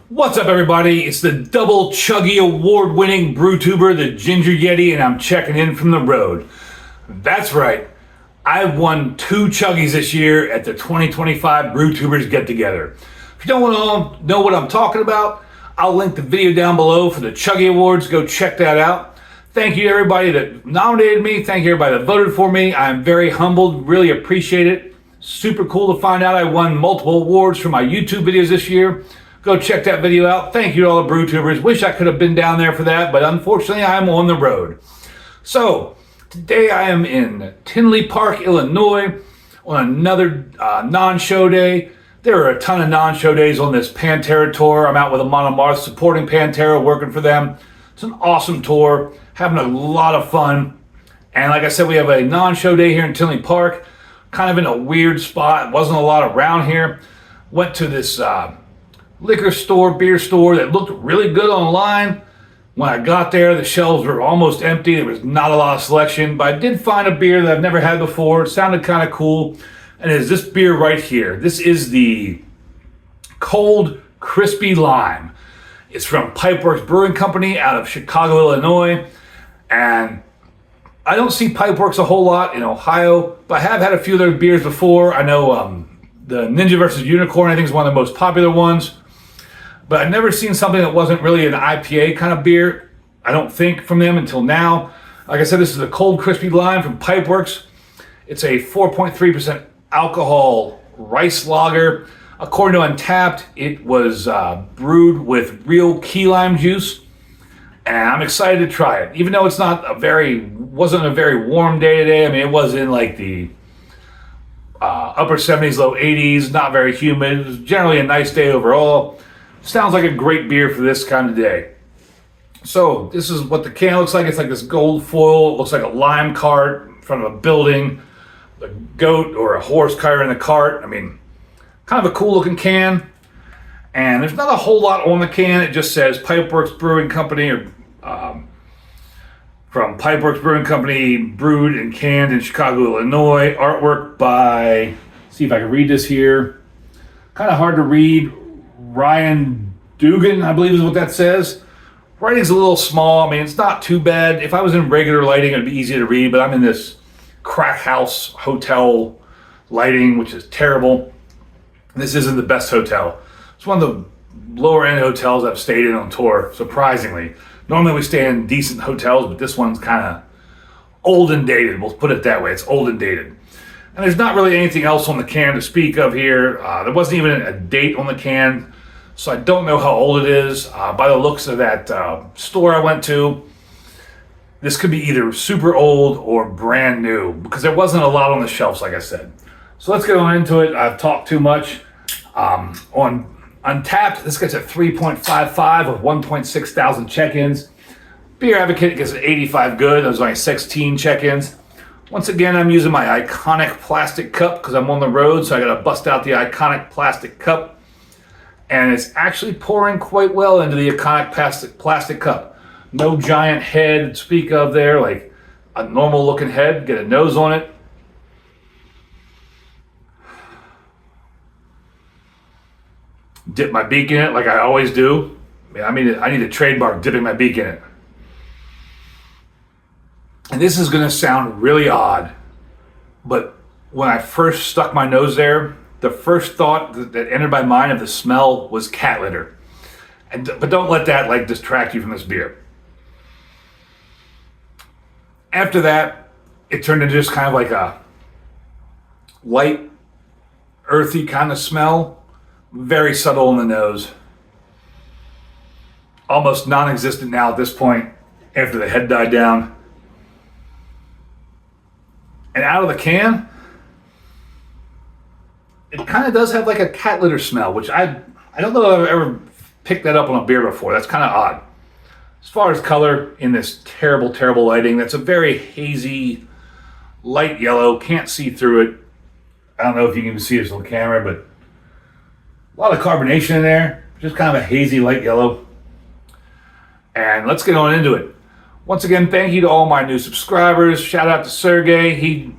What's up, everybody? It's the double chuggy award-winning brew tuber, the Ginger Yeti, and I'm checking in from the road. That's right. I've won 2 chuggies this year at the 2025 Brew Tubers Get Together. If you don't want to know what I'm talking about, I'll link the video down below for the Chuggy Awards. Go check that out. Thank you to everybody that nominated me. Thank you everybody that voted for me. I'm very humbled. Really appreciate it. Super cool to find out I won multiple awards for my YouTube videos this year. Go check that video out. Thank you to all the brew tubers. Wish I could have been down there for that, but unfortunately I'm on the road. So today I am in Tinley Park, Illinois on another non-show day. There are a ton of non-show days on this Pantera tour. I'm out with Amon Amarth supporting Pantera, working for them. It's an awesome tour, having a lot of fun. And like I said, we have a non-show day here in Tinley Park, kind of in a weird spot. Wasn't a lot around here. Went to this liquor store, beer store that looked really good online. When I got there, the shelves were almost empty. There was not a lot of selection, but I did find a beer that I've never had before. It sounded kind of cool, and it is this beer right here. This is the Cold Crispy Lime. It's from Pipeworks Brewing Company out of Chicago, Illinois, and I don't see Pipeworks a whole lot in Ohio, but I have had a few of their beers before. I know the Ninja vs. Unicorn, I think, is one of the most popular ones. But I've never seen something that wasn't really an IPA kind of beer, I don't think, from them until now. Like I said, this is a Cold Crispy Lime from Pipeworks. It's a 4.3% alcohol rice lager. According to Untappd, it was brewed with real key lime juice. And I'm excited to try it. Even though it's wasn't a very warm day today. I mean, it was in like the upper 70s, low 80s, not very humid. It was generally a nice day overall. Sounds like a great beer for this kind of day. So this is what the can looks like. It's like this gold foil. It looks like a lime cart in front of a building. A goat or a horse carrying the cart. I mean, kind of a cool looking can. And there's not a whole lot on the can. It just says Pipeworks Brewing Company, or from Pipeworks Brewing Company, brewed and canned in Chicago, Illinois. Artwork by, see if I can read this here. Kind of hard to read. Ryan Dugan, I believe is what that says. Writing's a little small. I mean, it's not too bad. If I was in regular lighting, it'd be easy to read, but I'm in this crack house hotel lighting, which is terrible. This isn't the best hotel. It's one of the lower end hotels I've stayed in on tour, surprisingly. Normally we stay in decent hotels, but this one's kind of old and dated. We'll put it that way. It's old and dated. And there's not really anything else on the can to speak of here. There wasn't even a date on the can, so I don't know how old it is. By the looks of that store I went to, this could be either super old or brand new, because there wasn't a lot on the shelves, like I said. So let's get on into it. I've talked too much. On Untappd, this gets a 3.55 with 1.6 thousand check-ins. Beer Advocate gets an 85 good. There's only 16 check-ins. Once again, I'm using my iconic plastic cup because I'm on the road, so I gotta bust out the iconic plastic cup. And it's actually pouring quite well into the iconic plastic cup. No giant head to speak of there, like a normal looking head. Get a nose on it. Dip my beak in it like I always do. I mean, I need to trademark dipping my beak in it. And this is gonna sound really odd, but when I first stuck my nose there, the first thought that entered my mind of the smell was cat litter. But don't let that distract you from this beer. After that, it turned into just kind of like a light, earthy kind of smell. Very subtle in the nose. Almost non-existent now at this point after the head died down. And out of the can, it kind of does have like a cat litter smell, which I don't know if I've ever picked that up on a beer before. That's kind of odd. As far as color in this terrible, terrible lighting, that's a very hazy, light yellow. Can't see through it. I don't know if you can see this on camera, but a lot of carbonation in there. Just kind of a hazy, light yellow. And let's get on into it. Once again, thank you to all my new subscribers. Shout out to Sergey. He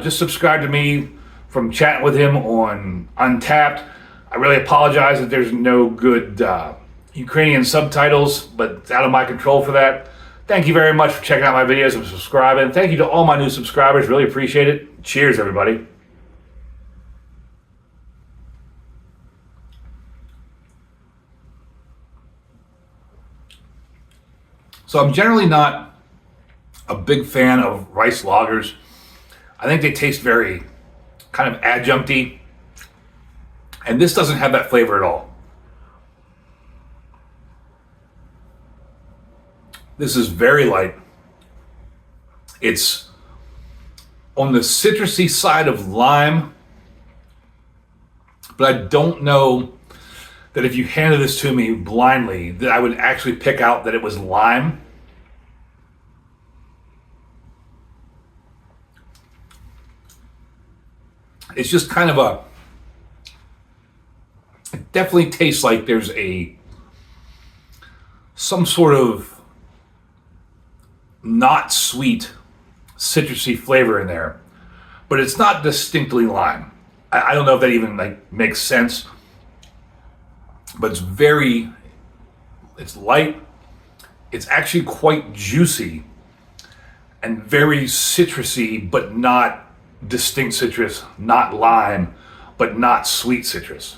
just subscribed to me from chatting with him on Untappd. I really apologize that there's no good Ukrainian subtitles, but it's out of my control for that. Thank you very much for checking out my videos and subscribing. Thank you to all my new subscribers. Really appreciate it. Cheers, everybody. So I'm generally not a big fan of rice lagers. I think they taste very kind of adjuncty. And this doesn't have that flavor at all. This is very light. It's on the citrusy side of lime, but I don't know that if you handed this to me blindly, that I would actually pick out that it was lime. It's just kind of it definitely tastes like there's some sort of not sweet citrusy flavor in there, but it's not distinctly lime. I don't know if that even makes sense, but it's light. It's actually quite juicy and very citrusy, but not distinct citrus, not lime, but not sweet citrus.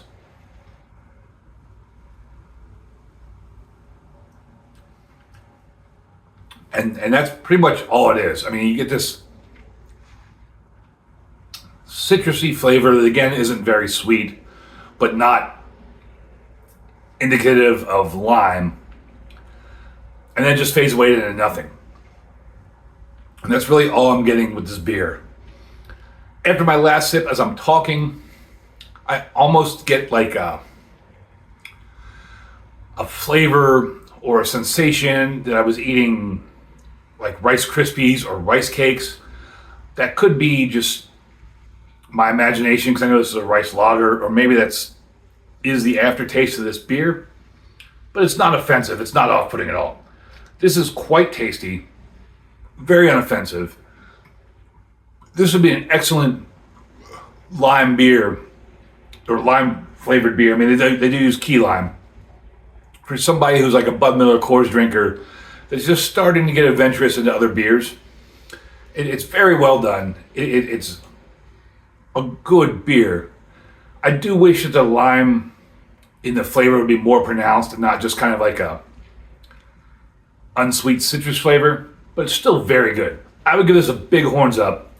And that's pretty much all it is. I mean, you get this citrusy flavor that again isn't very sweet, but not indicative of lime, and then just fades away into nothing. And that's really all I'm getting with this beer. After my last sip, as I'm talking, I almost get like a flavor or a sensation that I was eating like Rice Krispies or rice cakes. That could be just my imagination, because I know this is a rice lager, or maybe is the aftertaste of this beer, but it's not offensive. It's not off-putting at all. This is quite tasty, very unoffensive. This would be an excellent lime beer, or lime flavored beer. I mean, they do use key lime. For somebody who's like a Bud Miller Coors drinker that's just starting to get adventurous into other beers, it's very well done. It's a good beer. I do wish that the lime in the flavor would be more pronounced and not just kind of like a unsweet citrus flavor, but it's still very good. I would give this a big horns up.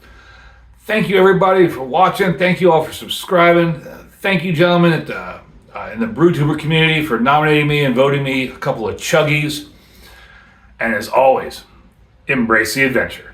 Thank you everybody for watching. Thank you all for subscribing. Thank you gentlemen in the BrewTuber community for nominating me and voting me a couple of chuggies. And as always, embrace the adventure.